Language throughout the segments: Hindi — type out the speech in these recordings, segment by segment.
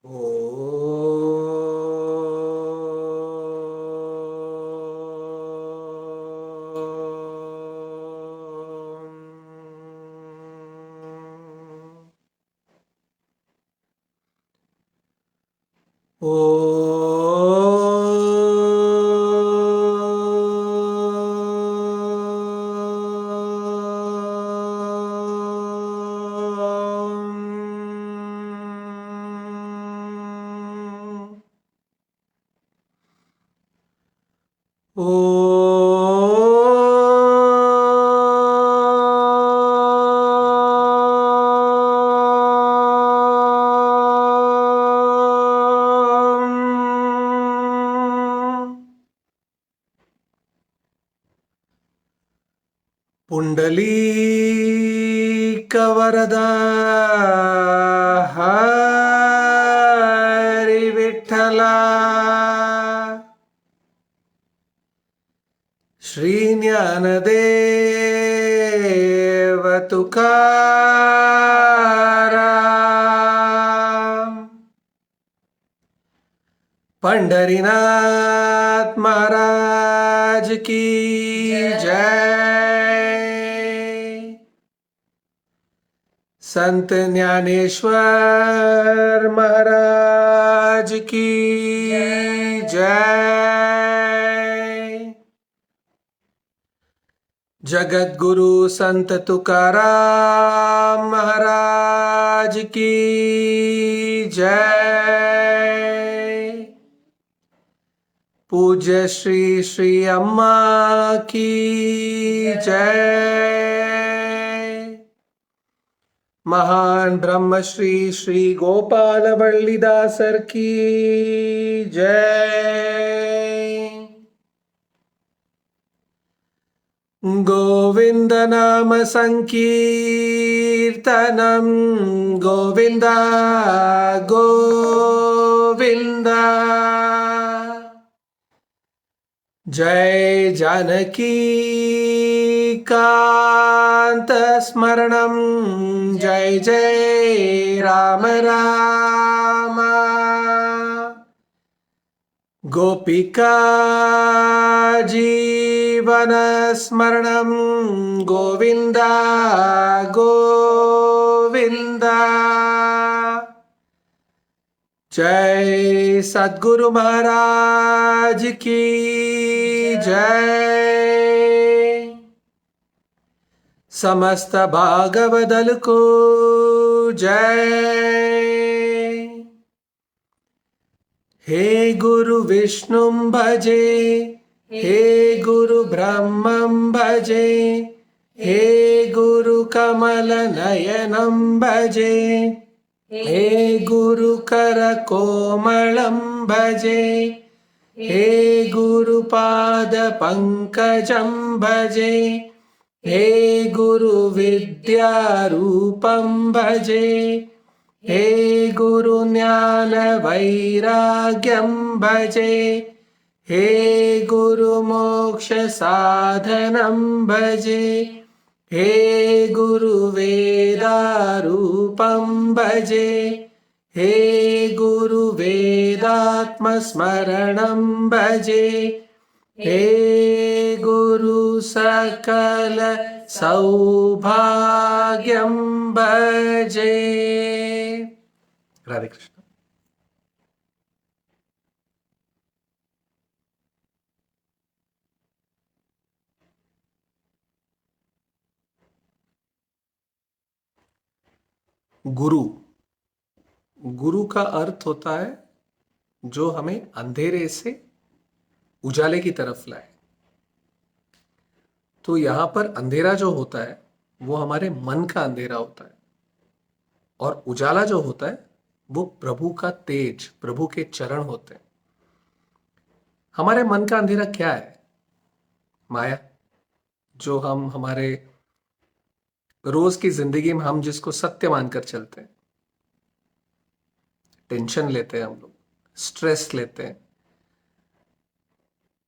ओ पुंडलीकवरदा हरि विठ्ठला श्री ज्ञानदेव तुकाराम पंढरीनाथ महाराज की जय। संत ज्ञानेश्वर महाराज की जय। जगत गुरु संत तुकाराम महाराज की जय। पूज्य श्री श्री अम्मा की जय। महान ब्रह्म श्री श्री गोपाल वल्लीदासर की जय। गोविंद नाम संकीर्तनम गोविंदा गोविंदा। जय जानकी कांत स्मरणम जय जय राम राम। गोपिका जीवन स्मरणम गोविंदा गोविंदा। जय सद्गुरु महाराज की जय। समस्त भागवदल को जय। हे गुरु विष्णुं भजे हे गुरु ब्रह्मं भजे हे गुरु कमल नयनं भजे हे गुरु कर कोमलं भजे हे गुरु पाद पंकजं भजे हे गुरु विद्यारूपं भजे हे गुरु ज्ञान वैराग्यं भजे हे गुरु मोक्ष साधनं भजे हे गुरु वेदारूपं भजे हे गुरु वेदात्म स्मरणं भजे हे गुरु सकल सौभाग्यं भजे। राधे कृष्ण। गुरु गुरु का अर्थ होता है जो हमें अंधेरे से उजाले की तरफ लाए। तो यहां पर अंधेरा जो होता है वो हमारे मन का अंधेरा होता है और उजाला जो होता है वो प्रभु का तेज, प्रभु के चरण होते हैं। हमारे मन का अंधेरा क्या है? माया, जो हम हमारे रोज की जिंदगी में हम जिसको सत्य मानकर चलते हैं। टेंशन लेते हैं हम लोग, स्ट्रेस लेते हैं,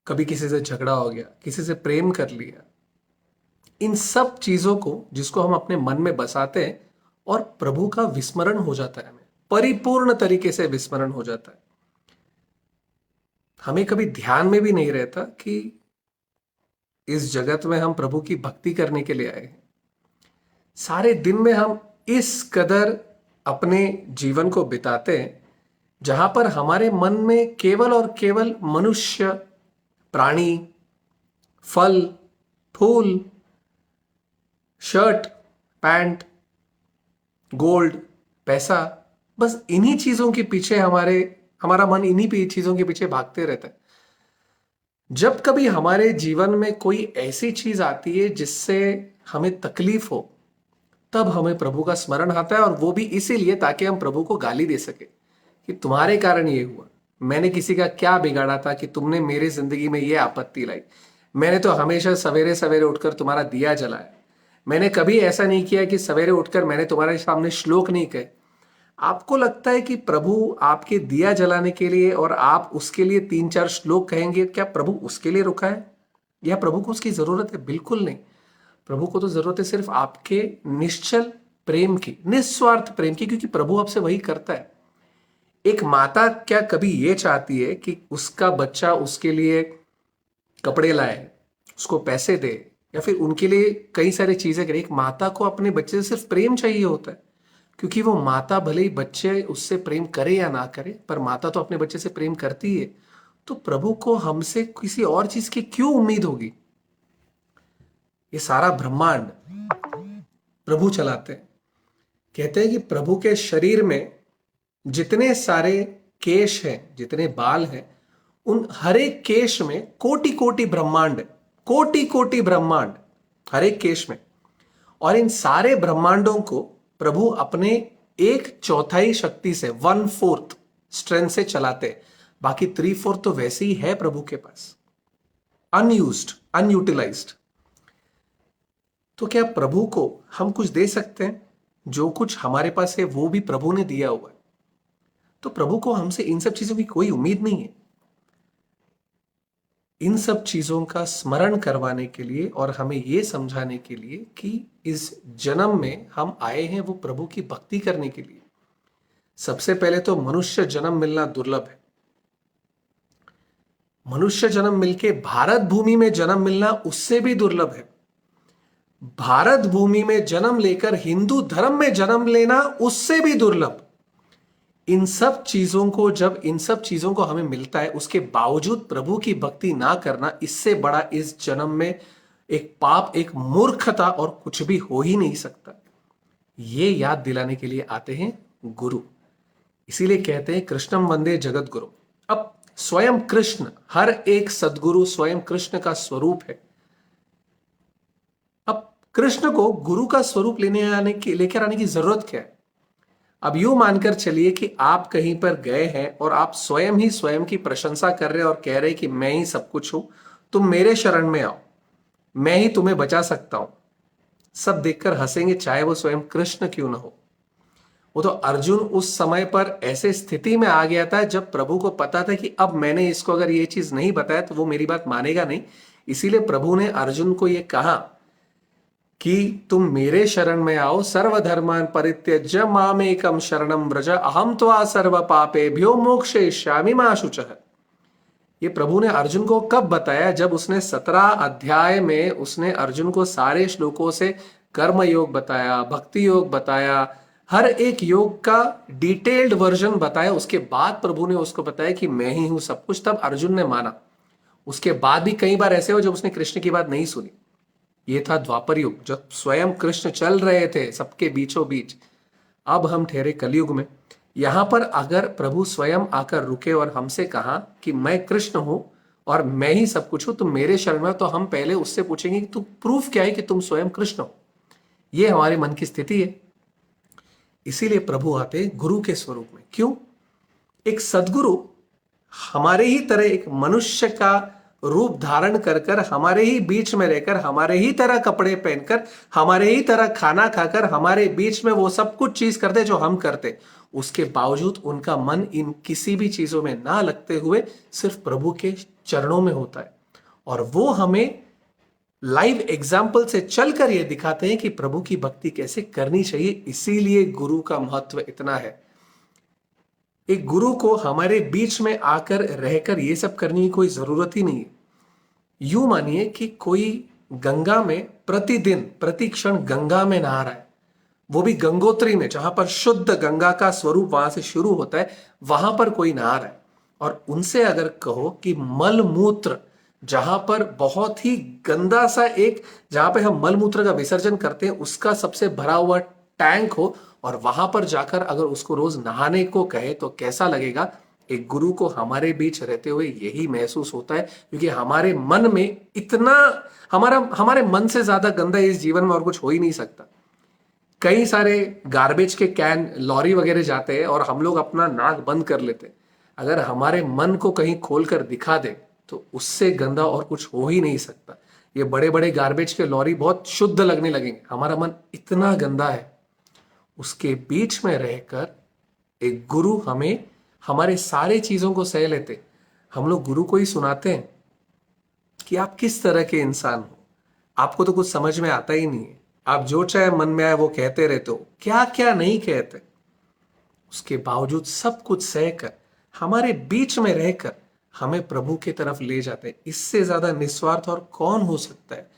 कभी किसी से झगड़ा हो गया, किसी से प्रेम कर लिया। इन सब चीजों को जिसको हम अपने मन में बसाते हैं और प्रभु का विस्मरण हो जाता है हमें, परिपूर्ण तरीके से विस्मरण हो जाता है। हमें कभी ध्यान में भी नहीं रहता कि इस जगत में हम प्रभु की भक्ति करने के लिए आए हैं। सारे दिन में हम इस कदर अपने जीवन को बिताते हैं जहां पर हमारे मन में केवल और केवल मनुष्य, प्राणी, फल, फूल, शर्ट, पैंट, गोल्ड, पैसा, बस इन्हीं चीजों के पीछे हमारा मन इन्हीं चीजों के पीछे भागते रहता है। जब कभी हमारे जीवन में कोई ऐसी चीज आती है जिससे हमें तकलीफ हो, तब हमें प्रभु का स्मरण आता है, और वो भी इसीलिए ताकि हम प्रभु को गाली दे सके कि तुम्हारे कारण ये हुआ, मैंने किसी का क्या बिगाड़ा था कि तुमने मेरी जिंदगी में ये आपत्ति लाई, मैंने तो हमेशा सवेरे सवेरे उठकर तुम्हारा दिया जलाया, मैंने कभी ऐसा नहीं किया कि सवेरे उठकर मैंने तुम्हारे सामने श्लोक नहीं कहे। आपको लगता है कि प्रभु आपके दिया जलाने के लिए और आप उसके लिए 3-4 श्लोक कहेंगे, क्या प्रभु उसके लिए रुका है या प्रभु को उसकी जरूरत है? बिल्कुल नहीं। प्रभु को तो जरूरत है सिर्फ आपके निश्चल प्रेम की, निस्वार्थ प्रेम की, क्योंकि प्रभु आपसे वही करता है। एक माता क्या कभी ये चाहती है कि उसका बच्चा उसके लिए कपड़े लाए, उसको पैसे दे, या फिर उनके लिए कई सारी चीजें करे? एक माता को अपने बच्चे से सिर्फ प्रेम चाहिए होता है, क्योंकि वो माता भले ही बच्चे उससे प्रेम करे या ना करे, पर माता तो अपने बच्चे से प्रेम करती है। तो प्रभु को हमसे किसी और चीज की क्यों उम्मीद होगी? ये सारा ब्रह्मांड प्रभु चलाते हैं। कहते हैं कि प्रभु के शरीर में जितने सारे केश हैं, जितने बाल हैं, उन हर एक केश में कोटि कोटि ब्रह्मांड, कोटि कोटि ब्रह्मांड हर एक केश में। और इन सारे ब्रह्मांडों को प्रभु अपने 1/4 शक्ति से, 1/4 स्ट्रेंथ से चलाते। बाकी 3/4 तो वैसे ही है प्रभु के पास, अनयूज्ड, अनयूटिलाइज्ड। तो क्या प्रभु को हम कुछ दे सकते हैं? जो कुछ हमारे पास है वो भी प्रभु ने दिया हुआ है। तो प्रभु को हमसे इन सब चीजों की कोई उम्मीद नहीं है। इन सब चीजों का स्मरण करवाने के लिए और हमें यह समझाने के लिए कि इस जन्म में हम आए हैं वो प्रभु की भक्ति करने के लिए। सबसे पहले तो मनुष्य जन्म मिलना दुर्लभ है। मनुष्य जन्म मिलके भारत भूमि में जन्म मिलना उससे भी दुर्लभ है। भारत भूमि में जन्म लेकर हिंदू धर्म में जन्म लेना उससे भी दुर्लभ। इन सब चीजों को हमें मिलता है, उसके बावजूद प्रभु की भक्ति ना करना, इससे बड़ा इस जन्म में एक पाप, एक मूर्खता और कुछ भी हो ही नहीं सकता। ये याद दिलाने के लिए आते हैं गुरु। इसीलिए कहते हैं कृष्णम वंदे जगत गुरु। अब स्वयं कृष्ण, हर एक सद्गुरु स्वयं कृष्ण का स्वरूप है। अब कृष्ण को गुरु का स्वरूप लेकर आने की जरूरत क्या है? अब यूं मानकर चलिए कि आप कहीं पर गए हैं और आप स्वयं ही स्वयं की प्रशंसा कर रहे हैं और कह रहे हैं कि मैं ही सब कुछ हूं, तुम मेरे शरण में आओ, मैं ही तुम्हें बचा सकता हूं। सब देखकर हंसेंगे, चाहे वो स्वयं कृष्ण क्यों ना हो। वो तो अर्जुन उस समय पर ऐसे स्थिति में आ गया था जब प्रभु को पता था कि अब मैंने इसको अगर ये चीज नहीं बताया तो वो मेरी बात मानेगा नहीं। इसीलिए प्रभु ने अर्जुन को यह कहा कि तुम मेरे शरण में आओ, सर्वधर्मान परित्यज्य मामेकम शरणम व्रज अहम त्वा सर्व पापेभ्यो मोक्षयिष्यामि मा शुचः। ये प्रभु ने अर्जुन को कब बताया? जब उसने 17 अध्याय में उसने अर्जुन को सारे श्लोकों से कर्म योग बताया, भक्ति योग बताया, हर एक योग का डिटेल्ड वर्जन बताया। उसके बाद प्रभु ने उसको बताया कि मैं ही हूं सब कुछ। तब अर्जुन ने माना। उसके बाद भी कई बार ऐसे हो जब उसने कृष्ण की बात नहीं सुनी। ये था द्वापर युग, जब स्वयं कृष्ण चल रहे थे सबके बीचों बीच। अब हम ठहरे कलयुग में। यहां पर अगर प्रभु स्वयं आकर रुके और हमसे कहा कि मैं कृष्ण हूं और मैं ही सब कुछ हूं, तुम मेरे शरण में, तो हम पहले उससे पूछेंगे कि तू प्रूफ क्या है कि तुम स्वयं कृष्ण हो। ये हमारे मन की स्थिति है। इसीलिए प्रभु आते गुरु के स्वरूप में। क्यों? एक सदगुरु हमारे ही तरह एक मनुष्य का रूप धारण कर कर, हमारे ही बीच में रहकर, हमारे ही तरह कपड़े पहनकर, हमारे ही तरह खाना खाकर, हमारे बीच में वो सब कुछ चीज करते जो हम करते। उसके बावजूद उनका मन इन किसी भी चीजों में ना लगते हुए सिर्फ प्रभु के चरणों में होता है। और वो हमें लाइव एग्जाम्पल से चलकर ये दिखाते हैं कि प्रभु की भक्ति कैसे करनी चाहिए। इसीलिए गुरु का महत्व इतना है। एक गुरु को हमारे बीच में आकर रहकर ये सब करने की कोई जरूरत ही नहीं है। यूं मानिए कि कोई गंगा में प्रतिदिन प्रति क्षण गंगा में नहा रहा है, वो भी गंगोत्री में, जहां पर शुद्ध गंगा का स्वरूप वहां से शुरू होता है, वहां पर कोई नहा रहा है। और उनसे अगर कहो कि मल मूत्र, जहां पर बहुत ही गंदा सा एक, जहां पे हम मल मूत्र का विसर्जन करते हैं, उसका सबसे भरा हुआ टैंक हो, और वहां पर जाकर अगर उसको रोज नहाने को कहे तो कैसा लगेगा। एक गुरु को हमारे बीच रहते हुए यही महसूस होता है, क्योंकि हमारे मन में इतना, हमारे मन से ज्यादा गंदा इस जीवन में और कुछ हो ही नहीं सकता। कई सारे गार्बेज के कैन लॉरी वगैरह जाते हैं और हम लोग अपना नाक बंद कर लेते हैं। अगर हमारे मन को कहीं खोल कर दिखा दे तो उससे गंदा और कुछ हो ही नहीं सकता। ये बड़े बड़े गार्बेज के लॉरी बहुत शुद्ध लगने लगेंगे, हमारा मन इतना गंदा है। उसके बीच में रहकर एक गुरु हमें हमारे सारे चीजों को सह लेते। हम लोग गुरु को ही सुनाते हैं कि आप किस तरह के इंसान हो, आपको तो कुछ समझ में आता ही नहीं है, आप जो चाहे मन में आए वो कहते रहते हो, क्या क्या नहीं कहते। उसके बावजूद सब कुछ सहकर हमारे बीच में रहकर हमें प्रभु की तरफ ले जाते हैं। इससे ज्यादा निस्वार्थ और कौन हो सकता है।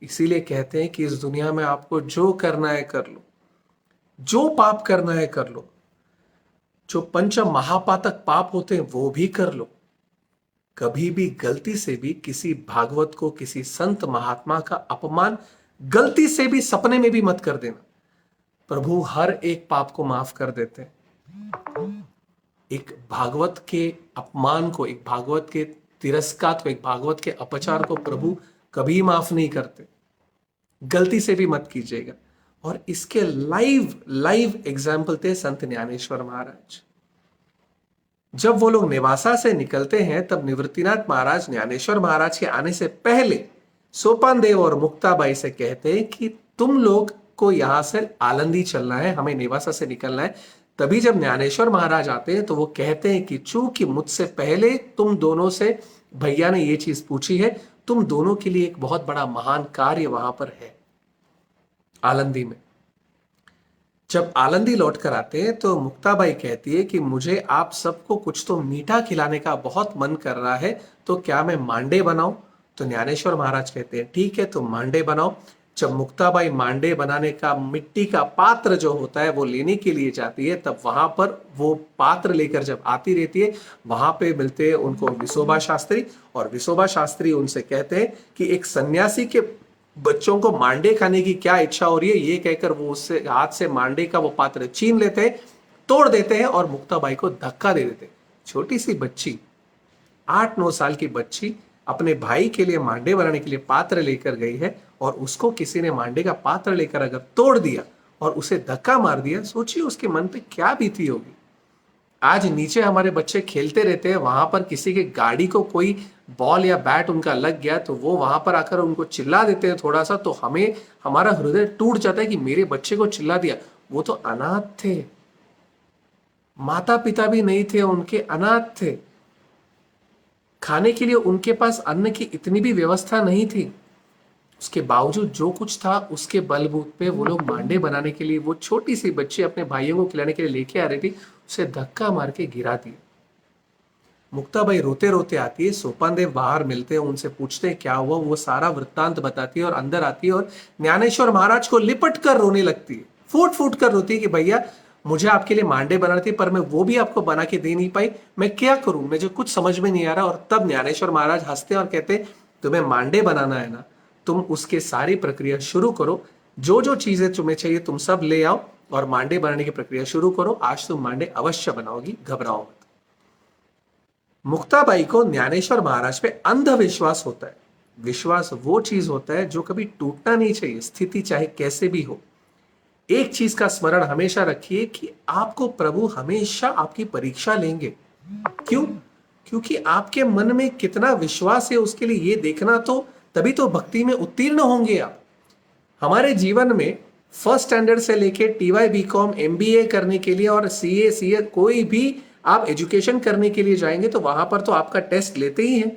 इसीलिए कहते हैं कि इस दुनिया में आपको जो करना है कर लो, जो पाप करना है कर लो, जो पंच महापातक पाप होते हैं वो भी कर लो। कभी भी गलती से भी किसी भागवत को, किसी संत महात्मा का अपमान गलती से भी सपने में भी मत कर देना। प्रभु हर एक पाप को माफ कर देते हैं। एक भागवत के अपमान को, एक भागवत के तिरस्कार को, एक भागवत के अपचार को प्रभु कभी माफ नहीं करते। गलती से भी मत कीजिएगा। और इसके लाइव लाइव एग्जाम्पल थे संत ज्ञानेश्वर महाराज। जब वो लोग नेवासा से निकलते हैं तब निवृत्तिनाथ महाराज ज्ञानेश्वर महाराज के आने से पहले सोपान देव और मुक्ताबाई से कहते हैं कि तुम लोग को यहां से आलंदी चलना है, हमें नेवासा से निकलना है। तभी जब ज्ञानेश्वर महाराज आते हैं तो वो कहते हैं कि चूंकि मुझसे पहले तुम दोनों से भैया ने ये चीज पूछी है, तुम दोनों के लिए एक बहुत बड़ा महान कार्य वहां पर है आलंदी में। जब आलंदी लौट कर आते हैं तो मुक्ताबाई कहती है कि मुझे आप सबको कुछ तो मीठा खिलाने का बहुत मन कर रहा है, तो क्या मैं मांडे बनाऊं। तो ज्ञानेश्वर महाराज कहते हैं ठीक है, तो मांडे बनाओ। जब मुक्ताबाई मांडे बनाने का मिट्टी का पात्र जो होता है वो लेने के लिए जाती है, तब वहां पर वो पात्र लेकर जब आती रहती है, वहां पे मिलते हैं उनको विसोबा शास्त्री। और विसोबा शास्त्री उनसे कहते हैं कि एक सन्यासी के बच्चों को मांडे खाने की क्या इच्छा हो रही है। ये कहकर वो उससे हाथ से मांडे का वो पात्र छीन लेते हैं, तोड़ देते हैं और मुक्ताबाई को धक्का दे देते हैं। छोटी सी बच्ची, 8-9 साल की बच्ची अपने भाई के लिए मांडे बनाने के लिए पात्र लेकर गई है, और उसको किसी ने मांडे का पात्र लेकर अगर तोड़ दिया और उसे धक्का मार दिया, सोचिए उसके मन पे क्या बीती होगी। आज नीचे हमारे बच्चे खेलते रहते हैं, वहां पर किसी के गाड़ी को कोई बॉल या बैट उनका लग गया तो वो वहां पर आकर उनको चिल्ला देते हैं थोड़ा सा, तो हमें हमारा हृदय टूट जाता है कि मेरे बच्चे को चिल्ला दिया। वो तो अनाथ थे, माता पिता भी नहीं थे उनके, अनाथ थे, खाने के लिए उनके पास अन्न की इतनी भी व्यवस्था नहीं थी। उसके बावजूद जो कुछ था उसके बलबूते पे वो लोग मांडे बनाने के लिए, वो छोटी सी बच्ची अपने भाइयों को खिलाने के लिए लेके आ रही थी, उसे धक्का मार के गिरा दिया। मुक्ताबाई रोते रोते आती है, सोपान देव बाहर मिलते हैं, उनसे पूछते हैं क्या हुआ। वो सारा वृत्तांत बताती है और अंदर आती है और ज्ञानेश्वर महाराज को लिपट कर रोने लगती है, फूट फूट कर रोती है कि भैया मुझे आपके लिए मांडे बनाने थे, पर मैं वो भी आपको बना के दे नहीं पाई, मैं क्या करूं, मुझे कुछ समझ में नहीं आ रहा। और तब ज्ञानेश्वर महाराज हंसते और कहते तुम्हें मांडे बनाना है ना, तुम उसके सारी प्रक्रिया शुरू करो, जो जो चीजें तुम्हें चाहिए तुम सब ले आओ और मांडे बनाने की प्रक्रिया शुरू करो, आज तुम मांडे अवश्य बनाओगी, घबराओ मत। मुक्ताबाई को ज्ञानेश्वर महाराज पे अंधविश्वास होता है। विश्वास वो चीज होता है जो कभी टूटना नहीं चाहिए, स्थिति चाहे कैसे भी हो। एक चीज का स्मरण हमेशा रखिए कि आपको प्रभु हमेशा आपकी परीक्षा लेंगे। क्यों? क्योंकि आपके मन में कितना विश्वास है उसके लिए ये देखना, तो तभी तो भक्ति में उत्तीर्ण होंगे आप। हमारे जीवन में फर्स्ट स्टैंडर्ड से लेके TY BCom MBA करने के लिए और CA CA कोई भी आप एजुकेशन करने के लिए जाएंगे तो वहां पर तो आपका टेस्ट लेते ही हैं।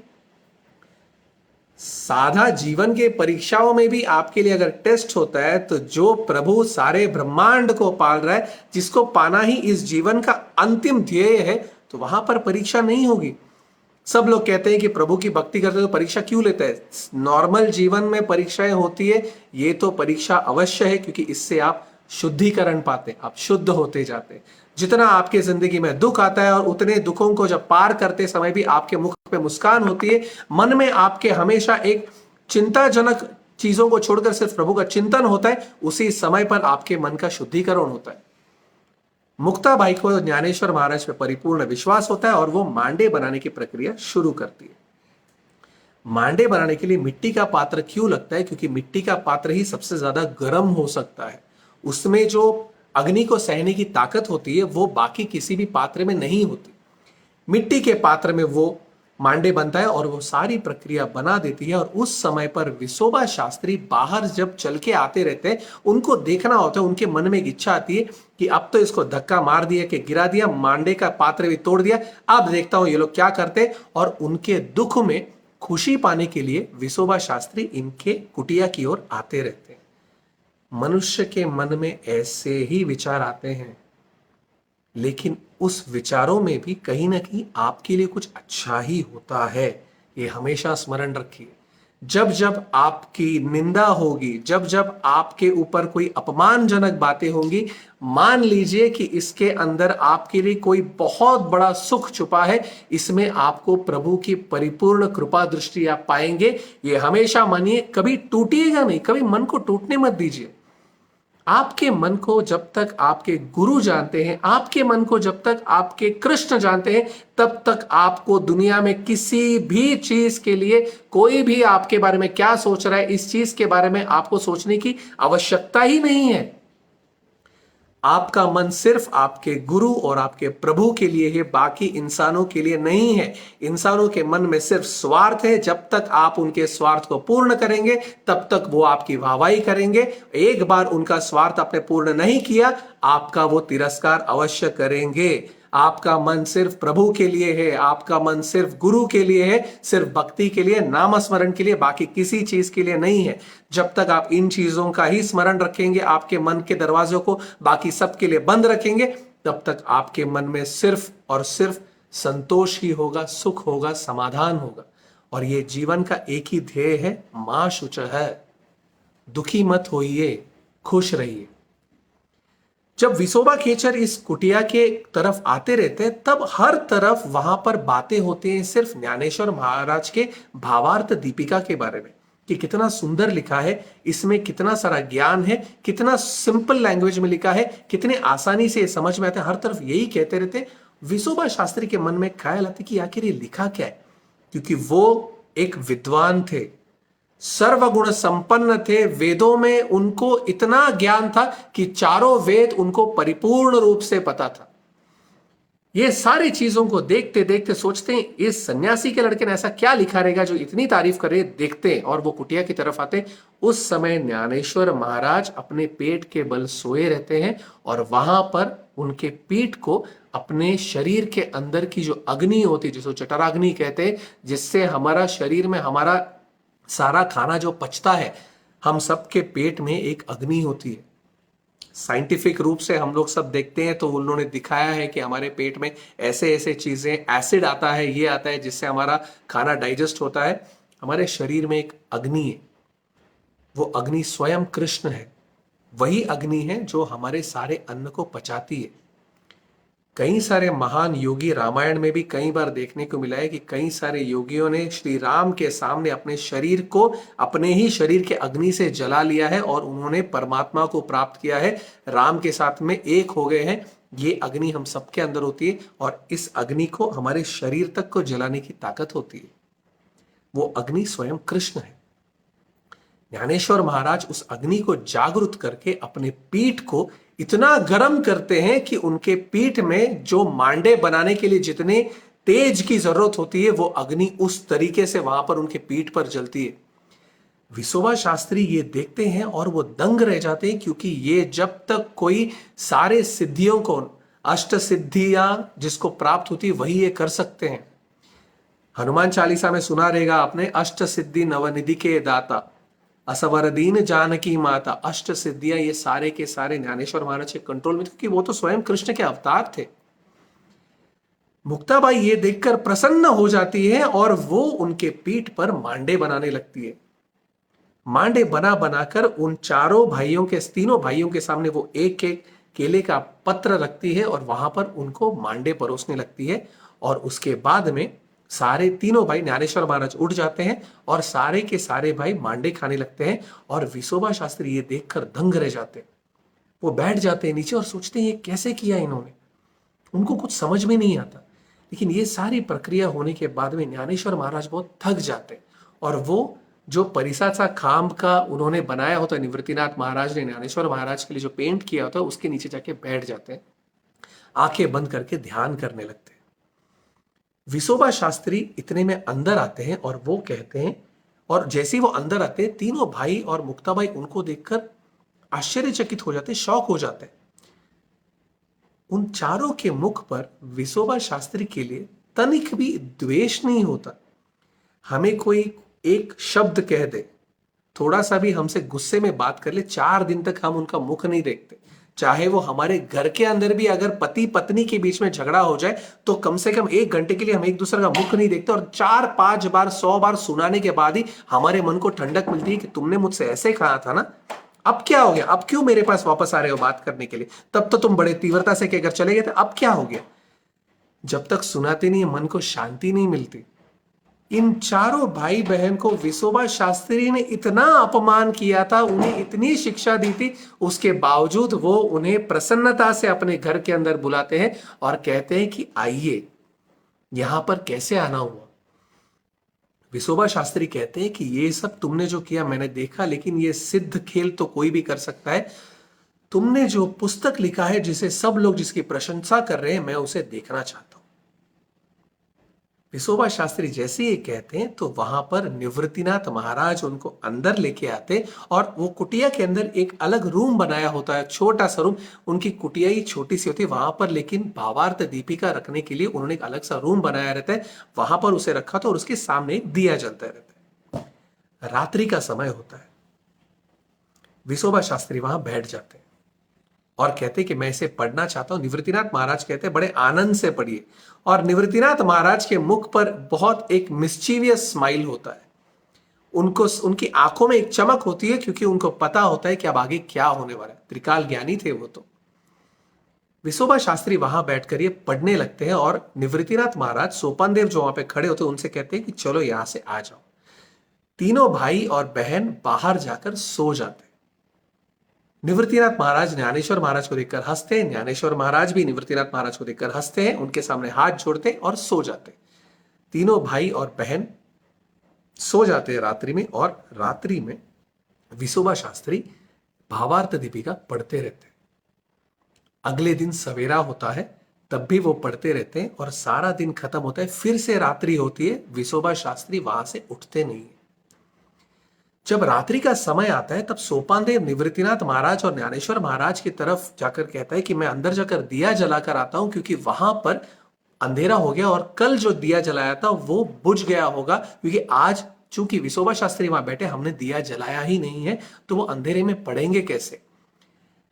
साधा जीवन के परीक्षाओं में भी आपके लिए अगर टेस्ट होता है, तो जो प्रभु सारे ब्रह्मांड को पाल रहा है, जिसको पाना ही इस जीवन का अंतिम ध्येय है तो वहां पर परीक्षा नहीं होगी। सब लोग कहते हैं कि प्रभु की भक्ति करते तो परीक्षा क्यों लेते हैं। नॉर्मल जीवन में परीक्षाएं होती है, ये तो परीक्षा अवश्य है, क्योंकि इससे आप शुद्धिकरण पाते, आप शुद्ध होते जाते। जितना आपके जिंदगी में दुख आता है और उतने दुखों को जब पार करते समय भी आपके मुख पे मुस्कान होती है, मन में आपके हमेशा एक चिंताजनक चीजों को छोड़कर सिर्फ प्रभु का चिंतन होता है, उसी समय पर आपके मन का शुद्धिकरण होता है। मुक्ताबाई को ज्ञानेश्वर महाराज पे परिपूर्ण विश्वास होता है और वो मांडे बनाने की प्रक्रिया शुरू करती है। मांडे बनाने के लिए मिट्टी का पात्र क्यों लगता है? क्योंकि मिट्टी का पात्र ही सबसे ज्यादा गर्म हो सकता है, उसमें जो अग्नि को सहने की ताकत होती है वो बाकी किसी भी पात्र में नहीं होती। मिट्टी के पात्र में वो मांडे बनता है और वो सारी प्रक्रिया बना देती है। और उस समय पर विसोबा शास्त्री बाहर जब चल के आते रहते हैं, उनको देखना होता है। उनके मन में एक इच्छा आती है कि अब तो इसको धक्का मार दिया कि गिरा दिया, मांडे का पात्र भी तोड़ दिया, अब देखता हूं ये लोग क्या करते हैं। और उनके दुख में खुशी पाने के लिए विसोबा शास्त्री इनके कुटिया की ओर आते रहते हैं। मनुष्य के मन में ऐसे ही विचार आते हैं, लेकिन उस विचारों में भी कहीं ना कहीं आपके लिए कुछ अच्छा ही होता है, ये हमेशा स्मरण रखिए। जब जब आपकी निंदा होगी, जब जब आपके ऊपर कोई अपमानजनक बातें होंगी, मान लीजिए कि इसके अंदर आपके लिए कोई बहुत बड़ा सुख छुपा है, इसमें आपको प्रभु की परिपूर्ण कृपा दृष्टि आप पाएंगे। ये हमेशा मानिए, कभी टूटिएगा नहीं, कभी मन को टूटने मत दीजिए। आपके मन को जब तक आपके गुरु जानते हैं, आपके मन को जब तक आपके कृष्ण जानते हैं, तब तक आपको दुनिया में किसी भी चीज के लिए, कोई भी आपके बारे में क्या सोच रहा है, इस चीज के बारे में आपको सोचने की आवश्यकता ही नहीं है। आपका मन सिर्फ आपके गुरु और आपके प्रभु के लिए है, बाकी इंसानों के लिए नहीं है। इंसानों के मन में सिर्फ स्वार्थ है। जब तक आप उनके स्वार्थ को पूर्ण करेंगे, तब तक वो आपकी वाहवाही करेंगे। एक बार उनका स्वार्थ आपने पूर्ण नहीं किया, आपका वो तिरस्कार अवश्य करेंगे। आपका मन सिर्फ प्रभु के लिए है, आपका मन सिर्फ गुरु के लिए है, सिर्फ भक्ति के लिए, नाम स्मरण के लिए, बाकी किसी चीज के लिए नहीं है। जब तक आप इन चीजों का ही स्मरण रखेंगे, आपके मन के दरवाजों को बाकी सब के लिए बंद रखेंगे, तब तक आपके मन में सिर्फ और सिर्फ संतोष ही होगा, सुख होगा, समाधान होगा। और ये जीवन का एक ही ध्येय है, मां शुच है। दुखी मत होइए, खुश रहिए। जब विसोबा खेचर इस कुटिया के तरफ आते रहते हैं, तब हर तरफ वहां पर बातें होती हैं सिर्फ ज्ञानेश्वर महाराज के भावार्थ दीपिका के बारे में, कि कितना सुंदर लिखा है, इसमें कितना सारा ज्ञान है, कितना सिंपल लैंग्वेज में लिखा है, कितने आसानी से समझ में आता है। हर तरफ यही कहते रहते। विसोबा शास्त्री के मन में ख्याल आते कि आखिर ये लिखा क्या है, क्योंकि वो एक विद्वान थे, सर्वगुण संपन्न थे। वेदों में उनको इतना ज्ञान था कि चारों वेद उनको परिपूर्ण रूप से पता था। ये सारी चीजों को देखते देखते सोचते हैं, इस सन्यासी के लड़के ने ऐसा क्या लिखा रहेगा जो इतनी तारीफ करे। देखते हैं और वो कुटिया की तरफ आते। उस समय ज्ञानेश्वर महाराज अपने पेट के बल सोए रहते हैं और वहां पर उनके पीठ को अपने शरीर के अंदर की जो अग्नि होती है, जिसको जठराग्नि कहते हैं, जिससे हमारा शरीर में हमारा सारा खाना जो पचता है, हम सबके पेट में एक अग्नि होती है। साइंटिफिक रूप से हम लोग सब देखते हैं तो उन्होंने दिखाया है कि हमारे पेट में ऐसे ऐसे चीजें, एसिड आता है, ये आता है, जिससे हमारा खाना डाइजेस्ट होता है। हमारे शरीर में एक अग्नि है, वो अग्नि स्वयं कृष्ण है। वही अग्नि है जो हमारे सारे अन्न को पचाती है। कई सारे महान योगी, रामायण में भी कई बार देखने को मिला है कि कई सारे योगियों ने श्री राम के सामने अपने शरीर को अपने ही शरीर के अग्नि से जला लिया है और उन्होंने परमात्मा को प्राप्त किया है, राम के साथ में एक हो गए हैं। ये अग्नि हम सबके अंदर होती है और इस अग्नि को हमारे शरीर तक को जलाने की ताकत होती है। वो अग्नि स्वयं कृष्ण है। ज्ञानेश्वर महाराज उस अग्नि को जागृत करके अपने पीठ को इतना गर्म करते हैं कि उनके पीठ में जो मांडे बनाने के लिए जितने तेज की जरूरत होती है, वो अग्नि उस तरीके से वहां पर उनके पीठ पर जलती है। विसोबा शास्त्री ये देखते हैं और वो दंग रह जाते हैं, क्योंकि ये जब तक कोई सारे सिद्धियों को, अष्ट सिद्धियां जिसको प्राप्त होती है, वही ये कर सकते हैं। हनुमान चालीसा में सुना रहेगा आपने, अष्ट सिद्धि नवनिधि के दाता, असवरदीन जानकी माता। अष्ट सिद्धियां ये सारे के सारे ज्ञानेश्वर महाराज के कंट्रोल में, क्योंकि वो तो स्वयं कृष्ण के अवतार थे। मुक्ताबाई ये देखकर प्रसन्न हो जाती है और वो उनके पीठ पर मांडे बनाने लगती है। मांडे बना बनाकर उन तीनों भाइयों के सामने वो एक एक केले का पत्र रखती है और वहां पर उनको मांडे परोसने लगती है। और उसके बाद में सारे तीनों भाई, ज्ञानेश्वर महाराज उठ जाते हैं और सारे के सारे भाई मांडे खाने लगते हैं। और विसोबा शास्त्री ये देखकर दंग रह जाते हैं। वो बैठ जाते हैं नीचे और सोचते हैं ये कैसे किया इन्होंने। उनको कुछ समझ में नहीं आता। लेकिन ये सारी प्रक्रिया होने के बाद में ज्ञानेश्वर महाराज बहुत थक जाते हैं और वो जो परिसाचा खांब का उन्होंने बनाया होता है, निवृत्तिनाथ महाराज ने ज्ञानेश्वर महाराज के लिए जो पेंट किया होता है, उसके नीचे जाके बैठ जाते हैं, आंखें बंद करके ध्यान करने लगते हैं। विसोबा शास्त्री इतने में अंदर आते हैं और वो कहते हैं, और जैसे ही वो अंदर आते हैं तीनों भाई और मुक्ताबाई उनको देखकर आश्चर्यचकित हो जाते, शौक हो जाते हैं। उन चारों के मुख पर विसोबा शास्त्री के लिए तनिक भी द्वेष नहीं होता। हमें कोई एक शब्द कह दे, थोड़ा सा भी हमसे गुस्से में बात कर ले, 4 दिन तक हम उनका मुख नहीं देखते। चाहे वो हमारे घर के अंदर भी अगर पति पत्नी के बीच में झगड़ा हो जाए तो कम से कम 1 घंटे के लिए हम एक दूसरे का मुख नहीं देखते, और 4-5 बार 100 बार सुनाने के बाद ही हमारे मन को ठंडक मिलती है कि तुमने मुझसे ऐसे कहा था ना, अब क्या हो गया, अब क्यों मेरे पास वापस आ रहे हो बात करने के लिए, तब तो तुम बड़े तीव्रता से कहकर चले गए थे, अब क्या हो गया। जब तक सुनाते नहीं मन को शांति नहीं मिलती। इन चारों भाई बहन को विसोबा शास्त्री ने इतना अपमान किया था, उन्हें इतनी शिक्षा दी थी, उसके बावजूद वो उन्हें प्रसन्नता से अपने घर के अंदर बुलाते हैं और कहते हैं कि आइए, यहां पर कैसे आना हुआ। विसोबा शास्त्री कहते हैं कि ये सब तुमने जो किया मैंने देखा, लेकिन ये सिद्ध खेल तो कोई भी कर सकता है। तुमने जो पुस्तक लिखा है जिसे सब लोग जिसकी प्रशंसा कर रहे हैं, मैं उसे देखना चाहता हूं। विसोबा शास्त्री जैसे ही कहते हैं तो वहां पर निवृत्तिनाथ महाराज उनको अंदर लेके आते और वो कुटिया के अंदर एक अलग रूम बनाया होता है, छोटा सा रूम। उनकी कुटिया ही छोटी सी होती है वहां पर, लेकिन भावार्थ दीपिका रखने के लिए उन्होंने एक अलग सा रूम बनाया रहता है, वहां पर उसे रखा था और उसके सामने एक दिया जलता रहता है। रात्रि का समय होता है। विसोबा शास्त्री वहां बैठ जाते हैं और कहते कि मैं इसे पढ़ना चाहता हूं। निवृत्तिनाथ महाराज कहते बड़े आनंद से पढ़िए। और निवृत्तिनाथ महाराज के मुख पर बहुत एक मिस्चीवियस स्माइल होता है, उनको उनकी आंखों में एक चमक होती है, क्योंकि उनको पता होता है कि अब आगे क्या होने वाला है। त्रिकाल ज्ञानी थे वो तो। विसोबा शास्त्री वहां बैठकर ये पढ़ने लगते हैं और निवृत्तिनाथ महाराज सोपान देव जो वहां पे खड़े होते हैं उनसे कहते हैं कि चलो यहां से आ जाओ। तीनों भाई और बहन बाहर जाकर सो जाते हैं। निवृत्तिनाथ महाराज ज्ञानेश्वर महाराज को देखकर हंसते हैं, ज्ञानेश्वर महाराज भी निवृत्तिनाथ महाराज को देखकर हंसते हैं, उनके सामने हाथ जोड़ते हैं और सो जाते हैं। तीनों भाई और बहन सो जाते हैं रात्रि में, और रात्रि में विसोबा शास्त्री भावार्थ दीपिका पढ़ते रहते हैं। अगले दिन सवेरा होता है तब भी वो पढ़ते रहते हैं और सारा दिन खत्म होता है, फिर से रात्रि होती है, विसोबा शास्त्री वहां से उठते नहीं है। जब रात्रि का समय आता है तब सोपान देव निवृत्तिनाथ महाराज और ज्ञानेश्वर महाराज की तरफ जाकर कहता है कि मैं अंदर जाकर दिया जलाकर आता हूं, क्योंकि वहां पर अंधेरा हो गया और कल जो दिया जलाया था वो बुझ गया होगा, क्योंकि आज चूंकि विसोबा शास्त्री वहां बैठे, हमने दिया जलाया ही नहीं है, तो वो अंधेरे में पढ़ेंगे कैसे।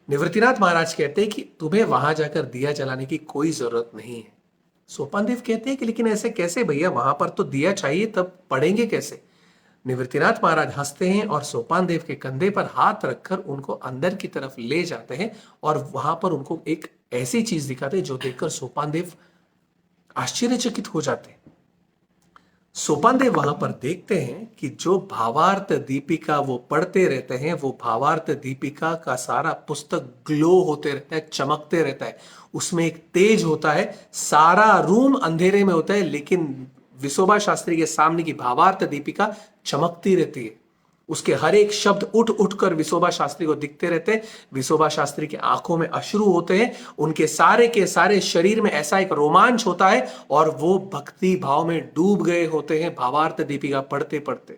निवृत्तिनाथ महाराज कहते हैं कि तुम्हें वहां जाकर दिया जलाने की कोई जरूरत नहीं है। सोपान देव कहते हैं कि लेकिन ऐसे कैसे भैया, वहां पर तो दिया चाहिए, तब पढ़ेंगे कैसे। निवृत्तिनाथ महाराज हंसते हैं और सोपान देव के कंधे पर हाथ रखकर उनको अंदर की तरफ ले जाते हैं और वहां पर उनको एक ऐसी चीज दिखाते हैं जो देखकर सोपान देव आश्चर्यचकित हो जाते हैं। सोपान देव वहां पर देखते हैं कि जो भावार्थ दीपिका वो पढ़ते रहते हैं, वो भावार्थ दीपिका का सारा पुस्तक ग्लो होते रहता है, चमकते रहता है, उसमें एक तेज होता है। सारा रूम अंधेरे में होता है, लेकिन विसोबा शास्त्री के सामने की भावार्थ दीपिका चमकती रहती है। उसके हर एक शब्द उठ उठ कर विसोबा शास्त्री को दिखते रहते हैं। विसोबा शास्त्री की आंखों में अश्रु होते हैं, उनके सारे के सारे शरीर में ऐसा एक रोमांच होता है और वो भक्ति भाव में डूब गए होते हैं भावार्थ दीपिका पढ़ते पढ़ते।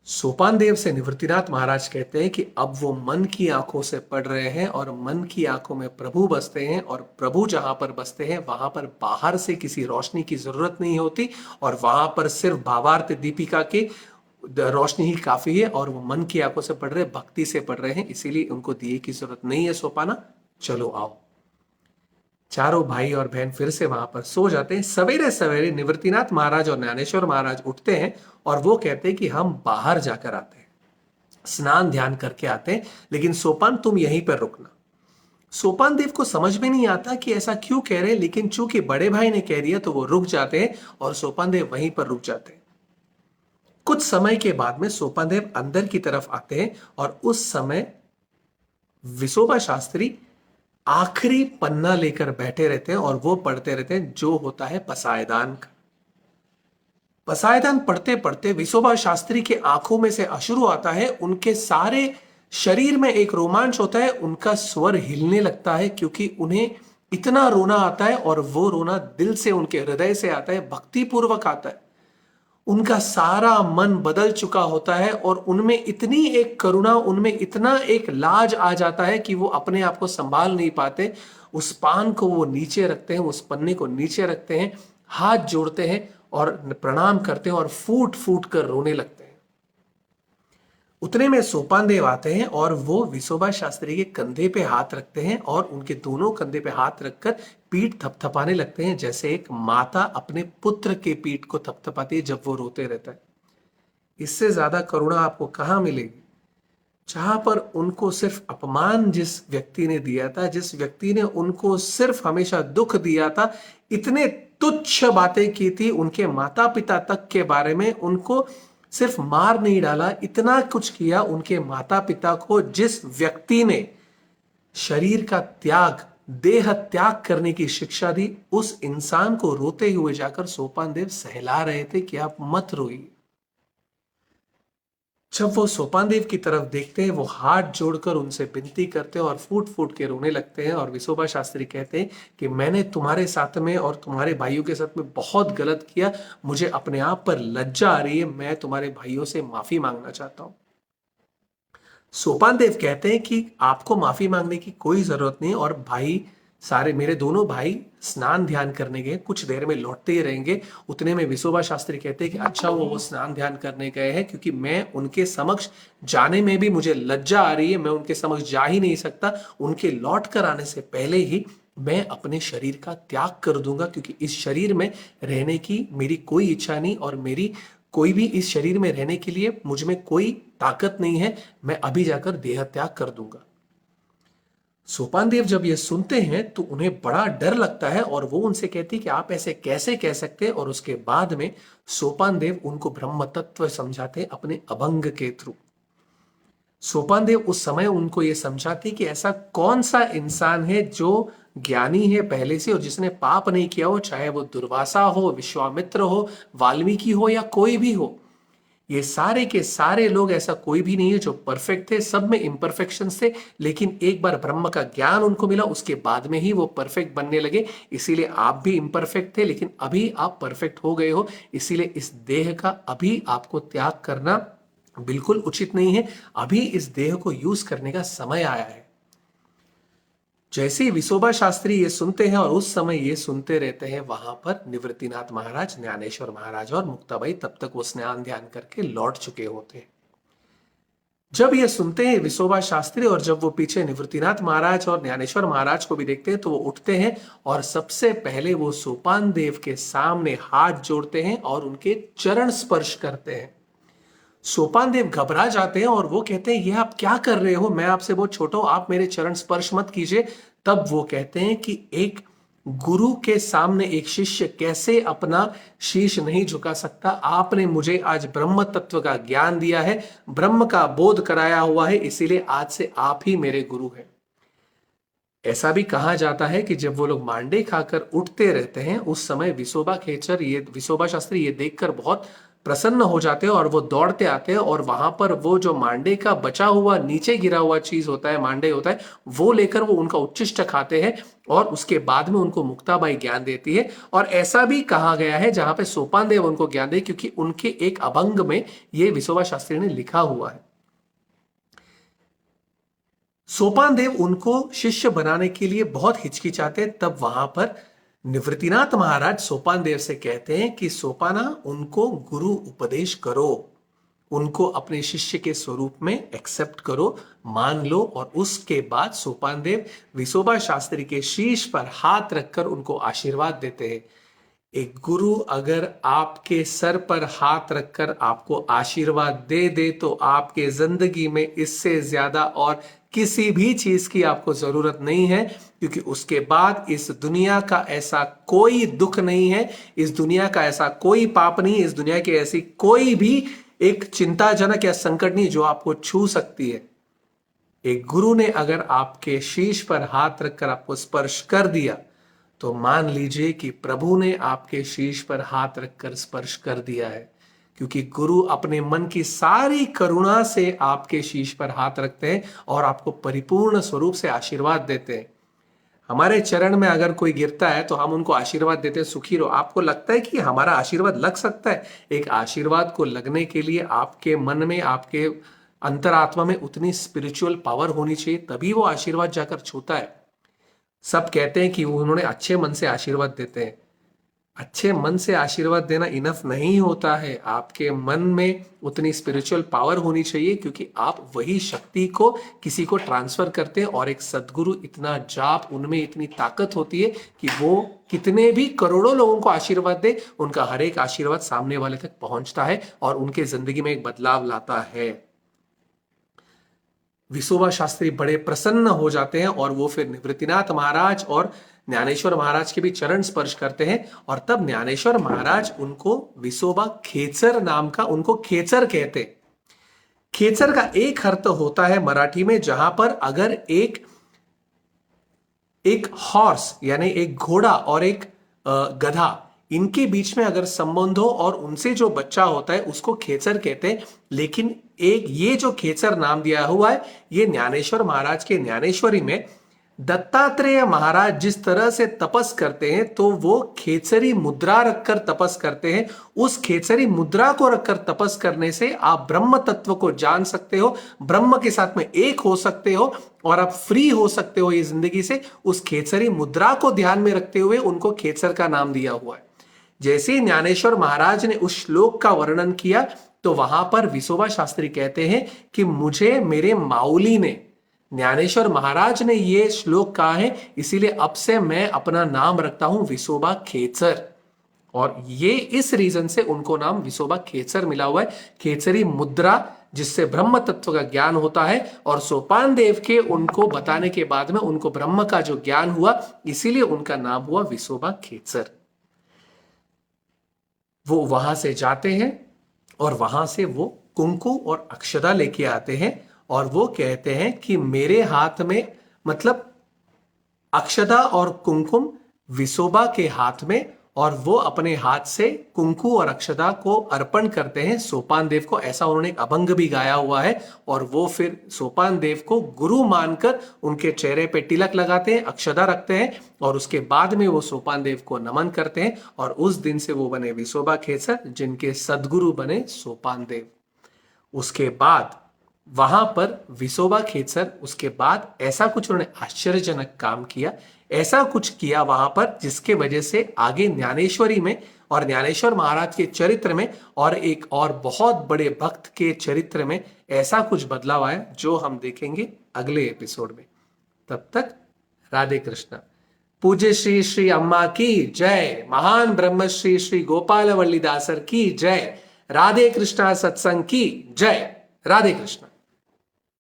सोपान देव से निवृत्तिनाथ महाराज कहते हैं कि अब वो मन की आंखों से पढ़ रहे हैं और मन की आंखों में प्रभु बसते हैं, और प्रभु जहां पर बसते हैं वहां पर बाहर से किसी रोशनी की जरूरत नहीं होती, और वहां पर सिर्फ भावार्थ दीपिका की रोशनी ही काफी है, और वो मन की आंखों से पढ़ रहे हैं, भक्ति से पढ़ रहे हैं, इसीलिए उनको दिए की जरूरत नहीं है सोपाना, चलो आओ। चारों भाई और बहन फिर से वहां पर सो जाते हैं। सवेरे सवेरे निवृत्तिनाथ महाराज और ज्ञानेश्वर महाराज उठते हैं और वो कहते हैं कि हम बाहर जाकर आते हैं, स्नान ध्यान करके आते हैं, लेकिन सोपान तुम यहीं पर रुकना। सोपान देव को समझ में नहीं आता कि ऐसा क्यों कह रहे हैं, लेकिन चूंकि बड़े भाई ने कह दिया तो वो रुक जाते हैं और सोपान देव वहीं पर रुक जाते हैं। कुछ समय के बाद में सोपान देव अंदर की तरफ आते हैं और उस समय विसोबा शास्त्री आखिरी पन्ना लेकर बैठे रहते हैं और वो पढ़ते रहते हैं, जो होता है पसायदान का। पसायदान पढ़ते पढ़ते विसोबा शास्त्री के आंखों में से अश्रु आता है, उनके सारे शरीर में एक रोमांच होता है, उनका स्वर हिलने लगता है, क्योंकि उन्हें इतना रोना आता है और वो रोना दिल से, उनके हृदय से आता है, भक्ति पूर्वक आता है। उनका सारा मन बदल चुका होता है और उनमें इतनी एक करुणा, उनमें इतना एक लाज आ जाता है कि वो अपने आप को संभाल नहीं पाते। उस पान को वो नीचे रखते हैं, उस पन्ने को नीचे रखते हैं, हाथ जोड़ते हैं और प्रणाम करते हैं और फूट फूट कर रोने लगते हैं। उतने में सोपान देव आते हैं और वो विसोबा शास्त्री के कंधे पे हाथ रखते हैं और उनके दोनों कंधे पे हाथ रखकर पीठ थपथपाने लगते हैं, जैसे एक माता अपने पुत्र के पीठ को थपथपाती है जब वो रोते रहता है। इससे ज्यादा करुणा आपको कहां मिलेगी? जहां पर उनको सिर्फ अपमान जिस व्यक्ति ने दिया था, जिस व्यक्ति ने उनको सिर्फ हमेशा दुख दिया था, इतने तुच्छ बातें की थी उनके माता पिता तक के बारे में, उनको सिर्फ मार नहीं डाला, इतना कुछ किया उनके माता पिता को, जिस व्यक्ति ने शरीर का त्याग, देह त्याग करने की शिक्षा दी, उस इंसान को रोते हुए जाकर सोपान देव सहला रहे थे कि आप मत रोइए। जब वो सोपान देव की तरफ देखते हैं, वो हाथ जोड़कर उनसे विनती करते हैं और फूट फूट के रोने लगते हैं और विसोबा शास्त्री कहते हैं कि मैंने तुम्हारे साथ में और तुम्हारे भाइयों के साथ में बहुत गलत किया, मुझे अपने आप पर लज्जा आ रही है, मैं तुम्हारे भाइयों से माफी मांगना चाहता हूं। सोपान देव कहते हैं कि आपको माफी मांगने की कोई जरूरत नहीं, और भाई सारे, मेरे दोनों भाई स्नान ध्यान करने गए, कुछ देर में लौटते ही रहेंगे। उतने में विसोबा शास्त्री कहते हैं कि अच्छा वो स्नान ध्यान करने गए हैं, क्योंकि मैं उनके समक्ष जाने में भी मुझे लज्जा आ रही है, मैं उनके समक्ष जा ही नहीं सकता। उनके लौट कर आने से पहले ही मैं अपने शरीर का त्याग कर दूंगा, क्योंकि इस शरीर में रहने की मेरी कोई इच्छा नहीं और मेरी कोई भी इस शरीर में रहने के लिए मुझ में कोई ताकत नहीं है, मैं अभी जाकर देह त्याग कर दूंगा। सोपान देव जब ये सुनते हैं तो उन्हें बड़ा डर लगता है और वो उनसे कहती कि आप ऐसे कैसे कह सकते हैं, और उसके बाद में सोपान देव उनको ब्रह्म तत्व समझाते हैं अपने अभंग के थ्रू। सोपान देव उस समय उनको ये समझाते कि ऐसा कौन सा इंसान है जो ज्ञानी है पहले से और जिसने पाप नहीं किया हो, चाहे वो दुर्वासा हो, विश्वामित्र हो, वाल्मीकि हो या कोई भी हो। ये सारे के सारे लोग, ऐसा कोई भी नहीं है जो परफेक्ट थे, सब में इम्परफेक्शंस थे, लेकिन एक बार ब्रह्म का ज्ञान उनको मिला, उसके बाद में ही वो परफेक्ट बनने लगे। इसीलिए आप भी इम्परफेक्ट थे, लेकिन अभी आप परफेक्ट हो गए हो, इसीलिए इस देह का अभी आपको त्याग करना बिल्कुल उचित नहीं है, अभी इस देह को यूज करने का समय आया है। जैसे ही विसोबा शास्त्री ये सुनते हैं और उस समय ये सुनते रहते हैं, वहां पर निवृत्तिनाथ महाराज, ज्ञानेश्वर महाराज और मुक्ताबाई तब तक वो स्नान ध्यान करके लौट चुके होते हैं। जब ये सुनते हैं विसोबा शास्त्री और जब वो पीछे निवृत्तिनाथ महाराज और ज्ञानेश्वर महाराज को भी देखते हैं, तो वो उठते हैं और सबसे पहले वो सोपान देव के सामने हाथ जोड़ते हैं और उनके चरण स्पर्श करते हैं। सोपान देव घबरा जाते हैं और वो कहते हैं ये आप क्या कर रहे हो, मैं आपसे बहुत छोटा हूं, आप मेरे चरण स्पर्श मत कीजिए। तब वो कहते हैं कि एक गुरु के सामने एक शिष्य कैसे अपना शीश नहीं झुका सकता, आपने मुझे आज ब्रह्म तत्व का ज्ञान दिया है, ब्रह्म का बोध कराया हुआ है, इसीलिए आज से आप ही मेरे गुरु हैं। ऐसा भी कहा जाता है कि जब वो लोग मांडे खाकर उठते रहते हैं, उस समय विसोबा शास्त्री ये देखकर बहुत प्रसन्न हो जाते हैं और वो दौड़ते आते हैं और वहां पर वो जो मांडे का बचा हुआ नीचे गिरा हुआ चीज होता है, मांडे होता है, वो लेकर वो उनका उच्चिष्ट खाते हैं और उसके बाद में उनको मुक्ताबाई ज्ञान देती है। और ऐसा भी कहा गया है जहां पे सोपान देव उनको ज्ञान दे, क्योंकि उनके एक अभंग में ये विसोबा शास्त्री ने लिखा हुआ है। सोपान देव उनको शिष्य बनाने के लिए बहुत हिचकिचाते हैं। तब वहां पर निवृत्तिनाथ महाराज सोपान देव से कहते हैं कि सोपाना, उनको गुरु उपदेश करो, उनको अपने शिष्य के स्वरूप में एक्सेप्ट करो, मान लो। और उसके बाद सोपान देव विसोबा शास्त्री के शीश पर हाथ रखकर उनको आशीर्वाद देते हैं। एक गुरु अगर आपके सर पर हाथ रखकर आपको आशीर्वाद दे दे तो आपके जिंदगी में इससे ज्यादा और किसी भी चीज की आपको जरूरत नहीं है, क्योंकि उसके बाद इस दुनिया का ऐसा कोई दुख नहीं है, इस दुनिया का ऐसा कोई पाप नहीं, इस दुनिया की ऐसी कोई भी एक चिंताजनक या संकट नहीं जो आपको छू सकती है। एक गुरु ने अगर आपके शीश पर हाथ रखकर आपको स्पर्श कर दिया तो मान लीजिए कि प्रभु ने आपके शीश पर हाथ रखकर स्पर्श कर दिया है, क्योंकि गुरु अपने मन की सारी करुणा से आपके शीश पर हाथ रखते हैं और आपको परिपूर्ण स्वरूप से आशीर्वाद देते हैं। हमारे चरण में अगर कोई गिरता है तो हम उनको आशीर्वाद देते हैं, सुखी रहो। आपको लगता है कि हमारा आशीर्वाद लग सकता है? एक आशीर्वाद को लगने के लिए आपके मन में, आपके अंतरात्मा में उतनी स्पिरिचुअल पावर होनी चाहिए, तभी वो आशीर्वाद जाकर छूता है। सब कहते हैं कि उन्होंने अच्छे मन से आशीर्वाद देते हैं। अच्छे मन से आशीर्वाद देना इनफ नहीं होता है, आपके मन में उतनी स्पिरिचुअल पावर होनी चाहिए, क्योंकि आप वही शक्ति को किसी को ट्रांसफर करते हैं। और एक सदगुरु इतना जाप, उनमें इतनी ताकत होती है कि वो कितने भी करोड़ों लोगों को आशीर्वाद दे, उनका हर एक आशीर्वाद सामने वाले तक पहुंचता है और उनके जिंदगी में एक बदलाव लाता है। विसोबा शास्त्री बड़े प्रसन्न हो जाते हैं और वो फिर निवृत्तिनाथ महाराज और ज्ञानेश्वर महाराज के भी चरण स्पर्श करते हैं। और तब ज्ञानेश्वर महाराज उनको विसोबा खेचर नाम का, उनको खेचर कहते। खेचर का एक अर्थ होता है मराठी में, जहां पर अगर एक हॉर्स यानी एक घोड़ा और एक गधा, इनके बीच में अगर संबंध हो और उनसे जो बच्चा होता है उसको खेचर कहते हैं। लेकिन एक ये जो खेचर नाम दिया हुआ है, ये ज्ञानेश्वर महाराज के ज्ञानेश्वरी में दत्तात्रेय महाराज जिस तरह से तपस करते हैं तो वो खेचरी मुद्रा रखकर तपस करते हैं। उस खेचरी मुद्रा को रखकर तपस करने से आप ब्रह्म तत्व को जान सकते हो, ब्रह्म के साथ में एक हो सकते हो और आप फ्री हो सकते हो ये जिंदगी से। उस खेचरी मुद्रा को ध्यान में रखते हुए उनको खेचर का नाम दिया हुआ है। जैसे ही ज्ञानेश्वर महाराज ने उस श्लोक का वर्णन किया तो वहां पर विसोबा शास्त्री कहते हैं कि मुझे मेरे माउली ने, ज्ञानेश्वर महाराज ने ये श्लोक कहा है, इसीलिए अब से मैं अपना नाम रखता हूं विसोबा खेचर। और ये इस रीजन से उनको नाम विसोबा खेचर मिला हुआ है, खेचरी मुद्रा, जिससे ब्रह्म तत्व का ज्ञान होता है। और सोपान देव के उनको बताने के बाद में उनको ब्रह्म का जो ज्ञान हुआ, इसीलिए उनका नाम हुआ विसोबा खेचर। वो वहां से जाते हैं और वहां से वो कुंकु और अक्षता लेके आते हैं और वो कहते हैं कि मेरे हाथ में, मतलब अक्षता और कुमकुम विसोबा के हाथ में, और वो अपने हाथ से कुंकु और अक्षता को अर्पण करते हैं सोपान देव को। ऐसा उन्होंने एक अभंग भी गाया हुआ है। और वो फिर सोपान देव को गुरु मानकर उनके चेहरे पे तिलक लगाते हैं, अक्षता रखते हैं और उसके बाद में वो सोपान देव को नमन करते हैं। और उस दिन से वो बने विसोबा खेचर, जिनके सदगुरु बने सोपान देव। उसके बाद वहां पर विसोबा खेचर, उसके बाद ऐसा कुछ उन्होंने आश्चर्यजनक काम किया, ऐसा कुछ किया वहां पर जिसके वजह से आगे ज्ञानेश्वरी में और ज्ञानेश्वर महाराज के चरित्र में और एक और बहुत बड़े भक्त के चरित्र में ऐसा कुछ बदलाव आया, जो हम देखेंगे अगले एपिसोड में। तब तक राधे कृष्णा। पूज्य श्री श्री अम्मा की जय, महान ब्रह्मश्री श्री गोपाल वल्लीदासर की जय, राधे कृष्णा सत्संग की जय, राधे कृष्णा।